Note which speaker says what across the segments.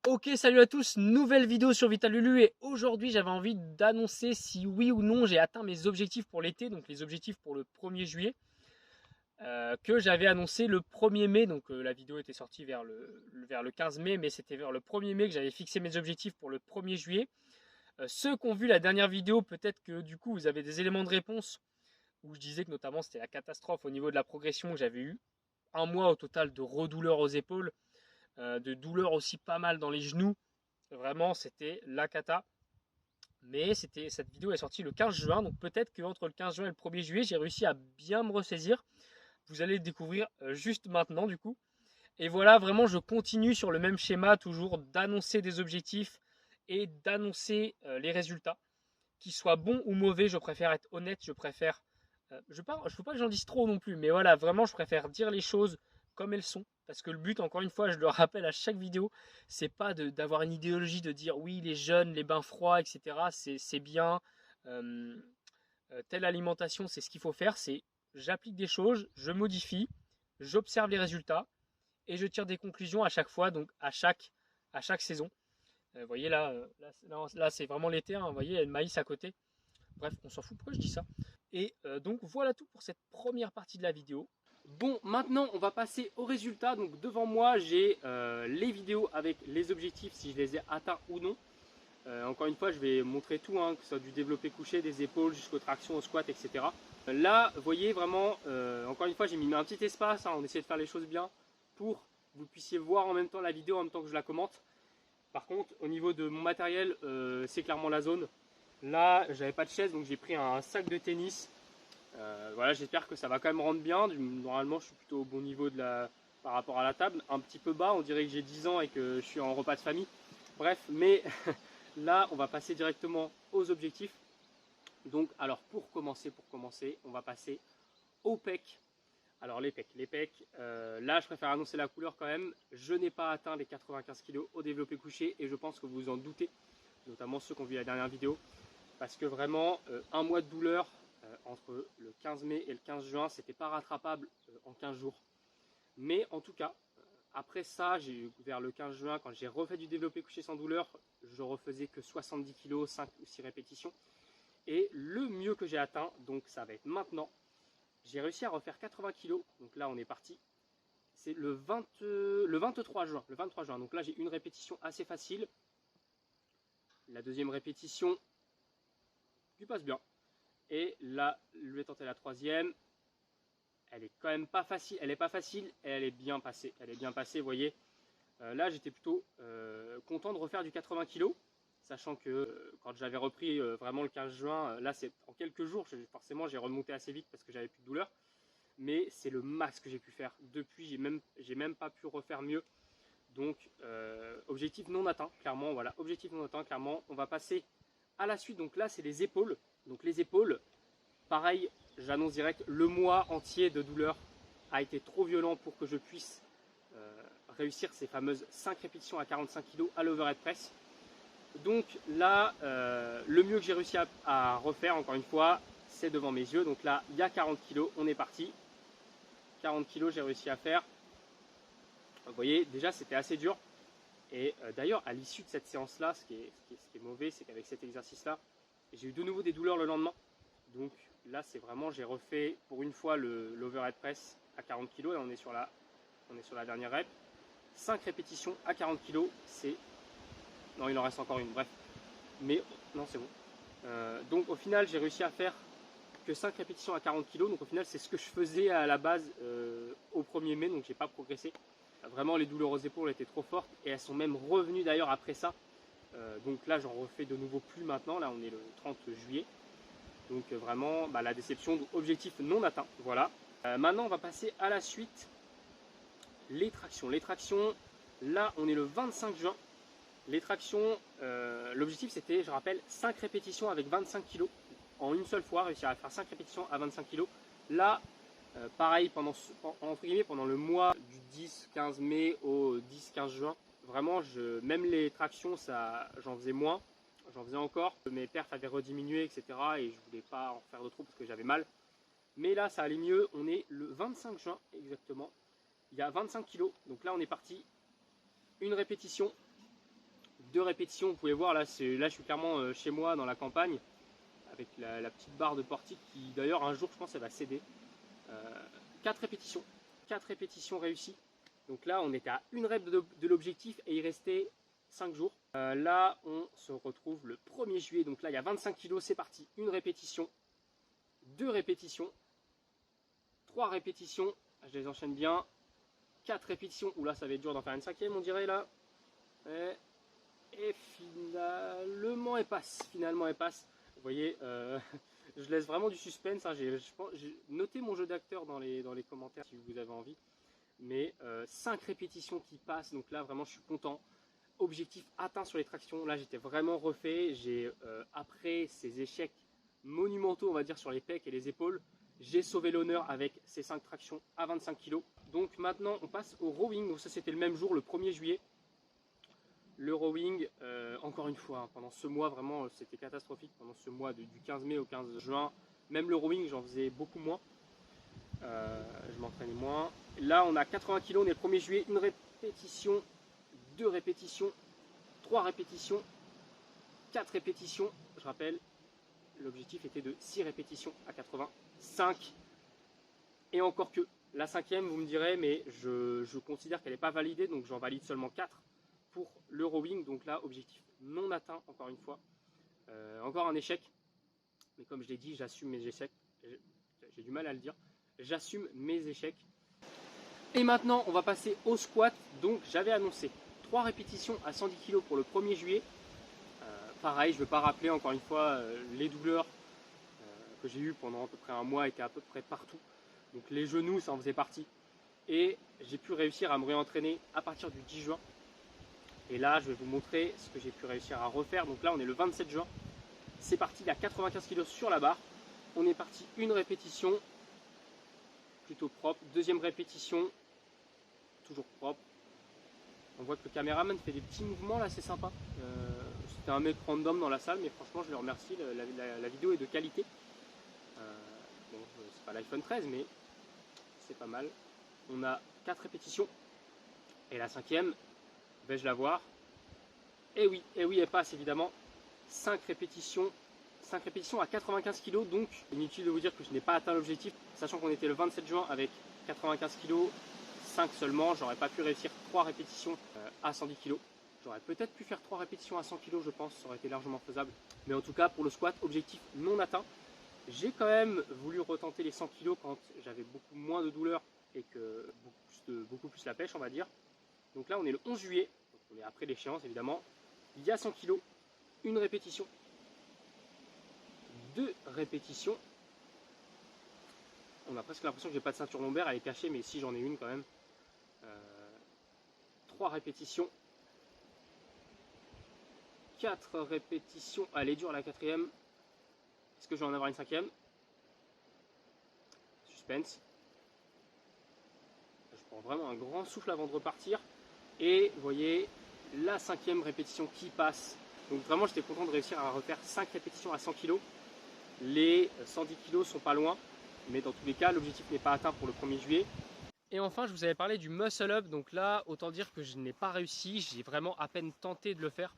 Speaker 1: Ok, salut à tous, nouvelle vidéo sur Vital Lulu et aujourd'hui j'avais envie d'annoncer si oui ou non j'ai atteint mes objectifs pour l'été, donc les objectifs pour le 1er juillet, que j'avais annoncé le 1er mai, donc la vidéo était sortie vers le 15 mai, mais c'était vers le 1er mai que j'avais fixé mes objectifs pour le 1er juillet. Ceux qui ont vu la dernière vidéo, peut-être que du coup vous avez des éléments de réponse où je disais que notamment c'était la catastrophe au niveau de la progression, que j'avais eu un mois au total de redouleurs aux épaules, de douleurs aussi pas mal dans les genoux. Vraiment, c'était la cata. Mais cette vidéo est sortie le 15 juin, donc peut-être qu'entre le 15 juin et le 1er juillet, j'ai réussi à bien me ressaisir. Vous allez le découvrir juste maintenant, du coup. Et voilà, vraiment, je continue sur le même schéma, toujours d'annoncer des objectifs et d'annoncer les résultats. Qu'ils soient bons ou mauvais, je préfère être honnête, je préfère. Je ne veux pas que j'en dise trop non plus, mais voilà, vraiment, je préfère dire les choses comme elles sont. Parce que le but, encore une fois, je le rappelle à chaque vidéo, c'est pas d'avoir une idéologie de dire oui, les jeunes, les bains froids, etc. C'est bien. euh, Telle alimentation, c'est ce qu'il faut faire. C'est j'applique des choses, je modifie, j'observe les résultats et je tire des conclusions à chaque fois, donc à chaque saison. Vous voyez là c'est vraiment l'été. Hein, vous voyez, il y a le maïs à côté. Bref, on s'en fout, pourquoi je dis ça. Et donc voilà tout pour cette première partie de la vidéo. Bon, maintenant on va passer aux résultats. Donc devant moi j'ai les vidéos avec les objectifs, si je les ai atteints ou non. Encore une fois, je vais montrer tout, hein, que ce soit du développé couché, des épaules jusqu'aux tractions, au squat, etc. Là, vous voyez vraiment, encore une fois, j'ai mis un petit espace, hein, on essaie de faire les choses bien pour que vous puissiez voir en même temps la vidéo, en même temps que je la commente. Par contre, au niveau de mon matériel, c'est clairement la zone. Là, j'avais pas de chaise, donc j'ai pris un sac de tennis. Voilà, j'espère que ça va quand même rendre bien. Normalement, je suis plutôt au bon niveau par rapport à la table. Un petit peu bas, on dirait que j'ai 10 ans et que je suis en repas de famille. Bref, mais là, on va passer directement aux objectifs. Donc, alors pour commencer, on va passer au pec. Alors les pecs, là je préfère annoncer la couleur quand même. Je n'ai pas atteint les 95 kg au développé couché et je pense que vous vous en doutez, notamment ceux qui ont vu la dernière vidéo, parce que vraiment un mois de douleur entre le 15 mai et le 15 juin, c'était pas rattrapable en 15 jours. Mais en tout cas, après ça, vers le 15 juin, quand j'ai refait du développé couché sans douleur, je refaisais que 70 kg, 5 ou 6 répétitions. Et le mieux que j'ai atteint, donc ça va être maintenant, j'ai réussi à refaire 80 kg. Donc là, on est parti. C'est le 23 juin. Le 23 juin. Donc là, j'ai une répétition assez facile. La deuxième répétition, qui passe bien. Et là, je vais tenter la troisième. Elle est quand même pas facile. Elle est pas facile et elle est bien passée. Elle est bien passée, vous voyez. Là, j'étais plutôt content de refaire du 80 kg. Sachant que quand j'avais repris vraiment le 15 juin, là, c'est en quelques jours. Forcément, j'ai remonté assez vite parce que j'avais plus de douleur. Mais c'est le max que j'ai pu faire. Depuis, j'ai même pas pu refaire mieux. Donc, objectif non atteint, clairement. Voilà, objectif non atteint, clairement. On va passer à la suite. Donc là, c'est les épaules. Donc les épaules, pareil, j'annonce direct, le mois entier de douleur a été trop violent pour que je puisse réussir ces fameuses 5 répétitions à 45 kg à l'overhead press. Donc là, le mieux que j'ai réussi à refaire, encore une fois, c'est devant mes yeux. Donc là, il y a 40 kg, on est parti. 40 kg, j'ai réussi à faire. Vous voyez, déjà, c'était assez dur. Et d'ailleurs, à l'issue de cette séance-là, ce qui est mauvais, c'est qu'avec cet exercice-là, j'ai eu de nouveau des douleurs le lendemain. Donc là, c'est vraiment, j'ai refait pour une fois l'overhead press à 40 kg. Là, on est sur la dernière rep. 5 répétitions à 40 kg, c'est... Non, il en reste encore une, bref. Mais non, c'est bon. Donc au final, j'ai réussi à faire que 5 répétitions à 40 kg. Donc au final, c'est ce que je faisais à la base au 1er mai. Donc j'ai pas progressé. Vraiment, les douleurs aux épaules étaient trop fortes. Et elles sont même revenues d'ailleurs après ça. Donc là, j'en refais de nouveau plus maintenant. Là, on est le 30 juillet. Donc vraiment, la déception. Donc, objectif non atteint. Voilà. Maintenant, on va passer à la suite. Les tractions. Les tractions, là, on est le 25 juin. Les tractions, l'objectif c'était, je rappelle, 5 répétitions avec 25 kg en une seule fois, réussir à faire 5 répétitions à 25 kg. Là, pareil, entre guillemets, pendant le mois du 10-15 mai au 10-15 juin, vraiment, même les tractions, j'en faisais moins, j'en faisais encore. Mes perfs avaient rediminué, etc. Et je voulais pas en faire de trop parce que j'avais mal. Mais là, ça allait mieux. On est le 25 juin exactement. Il y a 25 kg. Donc là, on est parti. Une répétition. 2 répétitions. Vous pouvez voir là, je suis clairement chez moi dans la campagne avec la petite barre de portique qui d'ailleurs un jour je pense elle va céder. 4 répétitions, 4 répétitions réussies. Donc là on était à une rep de l'objectif et il restait 5 jours. Là on se retrouve le 1er juillet, donc là il y a 25 kg, c'est parti. Une répétition, 2 répétitions, 3 répétitions, je les enchaîne bien. 4 répétitions, oula ça va être dur d'en faire une 5e on dirait là. Et finalement elle passe, Vous voyez, je laisse vraiment du suspense, hein. J'ai noté mon jeu d'acteur dans les commentaires si vous avez envie. Mais 5 répétitions qui passent, donc là vraiment je suis content. Objectif atteint sur les tractions, là j'étais vraiment refait. J'ai après ces échecs monumentaux on va dire sur les pecs et les épaules, j'ai sauvé l'honneur avec ces 5 tractions à 25 kg. Donc maintenant on passe au rowing, donc ça c'était le même jour, le 1er juillet. Le rowing, encore une fois, hein, pendant ce mois, vraiment, c'était catastrophique. Pendant ce mois du 15 mai au 15 juin, même le rowing, j'en faisais beaucoup moins. Je m'entraînais moins. Là, on a 80 kg, on est le 1er juillet. Une répétition, 2 répétitions, 3 répétitions, 4 répétitions. Je rappelle, l'objectif était de 6 répétitions à 85. Et encore que, la 5e, vous me direz, mais je considère qu'elle n'est pas validée, donc j'en valide seulement 4. Pour le rowing, donc là objectif non atteint encore une fois, encore un échec, mais comme je l'ai dit j'assume mes échecs, j'ai du mal à le dire, j'assume mes échecs. Et maintenant on va passer au squat. Donc j'avais annoncé 3 répétitions à 110 kg pour le 1er juillet. Pareil, je ne vais pas rappeler encore une fois les douleurs que j'ai eues pendant à peu près un mois, étaient à peu près partout, donc les genoux ça en faisait partie, et j'ai pu réussir à me réentraîner à partir du 10 juin. Et là, je vais vous montrer ce que j'ai pu réussir à refaire. Donc là, on est le 27 juin. C'est parti, il y a 95 kg sur la barre. On est parti, une répétition, plutôt propre. Deuxième répétition, toujours propre. On voit que le caméraman fait des petits mouvements là, c'est sympa. C'était un mec random dans la salle, mais franchement, je le remercie. La vidéo est de qualité. Bon, c'est pas l'iPhone 13, mais c'est pas mal. On a 4 répétitions. Et la 5e, vais-je la voir? Et oui, elle passe évidemment. 5 répétitions à 95 kg, donc inutile de vous dire que je n'ai pas atteint l'objectif, sachant qu'on était le 27 juin avec 95 kg, 5 seulement, j'aurais pas pu réussir 3 répétitions à 110 kg. J'aurais peut-être pu faire 3 répétitions à 100 kg, je pense, ça aurait été largement faisable. Mais en tout cas, pour le squat, objectif non atteint. J'ai quand même voulu retenter les 100 kg quand j'avais beaucoup moins de douleur et que beaucoup plus la pêche, on va dire. Donc là, on est le 11 juillet, donc on est après l'échéance évidemment. Il y a 100 kg, une répétition, 2 répétitions. On a presque l'impression que j'ai pas de ceinture lombaire, elle est cachée, mais si j'en ai une quand même. 3 répétitions, 4 répétitions. Elle est dure la 4e. Est-ce que je vais en avoir une 5e? Suspense. Je prends vraiment un grand souffle avant de repartir. Et vous voyez la 5e répétition qui passe. Donc vraiment j'étais content de réussir à refaire 5 répétitions à 100 kg. Les 110 kg sont pas loin, mais dans tous les cas l'objectif n'est pas atteint pour le 1er juillet. Et enfin je vous avais parlé du muscle up, donc là autant dire que je n'ai pas réussi, j'ai vraiment à peine tenté de le faire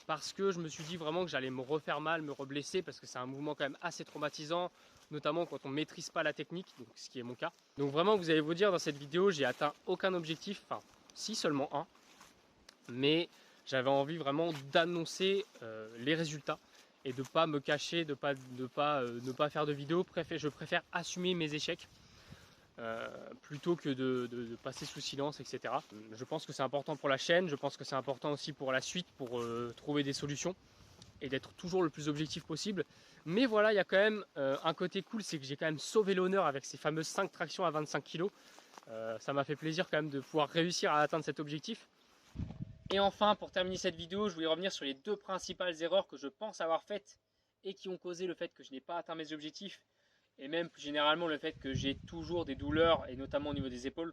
Speaker 1: parce que je me suis dit vraiment que j'allais me refaire mal, me reblesser, parce que c'est un mouvement quand même assez traumatisant, notamment quand on ne maîtrise pas la technique, donc ce qui est mon cas. Donc vraiment vous allez vous dire, dans cette vidéo j'ai atteint aucun objectif, enfin si, seulement un, mais j'avais envie vraiment d'annoncer les résultats et de ne pas me cacher, de ne pas faire de vidéo. Je préfère assumer mes échecs plutôt que de passer sous silence, etc. Je pense que c'est important pour la chaîne, je pense que c'est important aussi pour la suite, pour trouver des solutions et d'être toujours le plus objectif possible. Mais voilà, il y a quand même un côté cool, c'est que j'ai quand même sauvé l'honneur avec ces fameuses 5 tractions à 25 kg. Ça m'a fait plaisir quand même de pouvoir réussir à atteindre cet objectif. Et enfin, pour terminer cette vidéo, je voulais revenir sur les 2 principales erreurs que je pense avoir faites et qui ont causé le fait que je n'ai pas atteint mes objectifs, et même plus généralement le fait que j'ai toujours des douleurs, et notamment au niveau des épaules.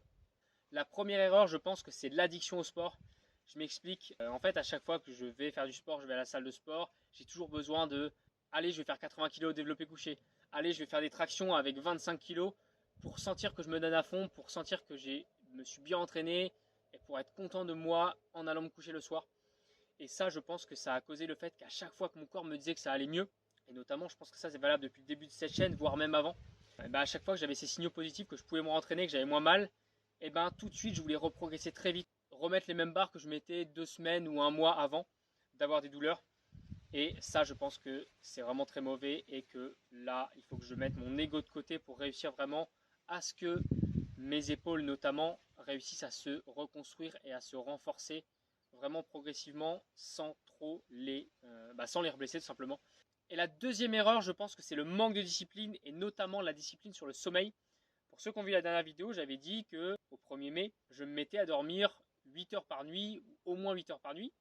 Speaker 1: La première erreur, je pense que c'est l'addiction au sport. Je m'explique. En fait, à chaque fois que je vais faire du sport, je vais à la salle de sport, j'ai toujours besoin de « allez, je vais faire 80 kg au développé couché, allez, je vais faire des tractions avec 25 kg » pour sentir que je me donne à fond, pour sentir que je me suis bien entraîné, et pour être content de moi en allant me coucher le soir. Et ça, je pense que ça a causé le fait qu'à chaque fois que mon corps me disait que ça allait mieux, et notamment, je pense que ça c'est valable depuis le début de cette chaîne, voire même avant, et ben à chaque fois que j'avais ces signaux positifs, que je pouvais me rentraîner, que j'avais moins mal, et ben tout de suite je voulais reprogresser très vite, remettre les mêmes barres que je mettais 2 semaines ou un mois avant d'avoir des douleurs. Et ça, je pense que c'est vraiment très mauvais et que là, il faut que je mette mon ego de côté pour réussir vraiment à ce que mes épaules notamment réussissent à se reconstruire et à se renforcer vraiment progressivement sans les reblesser tout simplement. Et la deuxième erreur, je pense que c'est le manque de discipline et notamment la discipline sur le sommeil. Pour ceux qui ont vu la dernière vidéo, j'avais dit que au 1er mai, je me mettais à dormir 8 heures par nuit ou au moins 8 heures par nuit.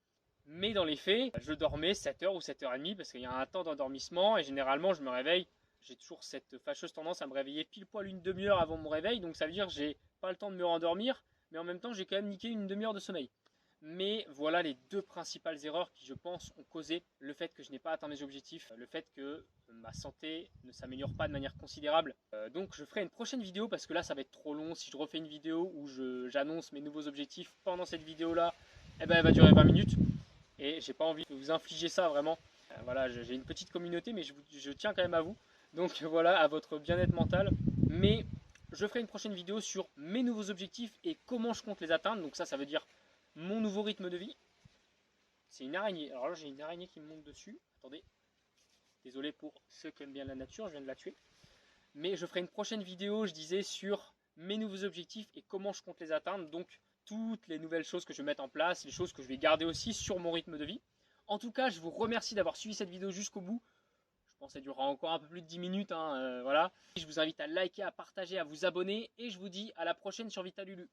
Speaker 1: Mais dans les faits, je dormais 7 heures ou 7h30 parce qu'il y a un temps d'endormissement et généralement je me réveille. J'ai toujours cette fâcheuse tendance à me réveiller pile poil une demi-heure avant mon réveil, donc ça veut dire que j'ai pas le temps de me rendormir, mais en même temps j'ai quand même niqué une demi-heure de sommeil. Mais voilà les deux principales erreurs qui, je pense, ont causé le fait que je n'ai pas atteint mes objectifs, le fait que ma santé ne s'améliore pas de manière considérable. Donc je ferai une prochaine vidéo parce que là ça va être trop long. Si je refais une vidéo où j'annonce mes nouveaux objectifs pendant cette vidéo là, eh ben, elle va durer 20 minutes. Et j'ai pas envie de vous infliger ça vraiment. Voilà, j'ai une petite communauté, mais je tiens quand même à vous. Donc voilà, à votre bien-être mental. Mais je ferai une prochaine vidéo sur mes nouveaux objectifs et comment je compte les atteindre. Donc ça veut dire mon nouveau rythme de vie. C'est une araignée. Alors là, j'ai une araignée qui me monte dessus. Attendez. Désolé pour ceux qui aiment bien la nature, je viens de la tuer. Mais je ferai une prochaine vidéo, je disais, sur mes nouveaux objectifs et comment je compte les atteindre. Donc toutes les nouvelles choses que je vais mettre en place, les choses que je vais garder aussi sur mon rythme de vie. En tout cas, je vous remercie d'avoir suivi cette vidéo jusqu'au bout. Je pense que ça durera encore un peu plus de 10 minutes. Voilà. Je vous invite à liker, à partager, à vous abonner. Et je vous dis à la prochaine sur Vitalulu.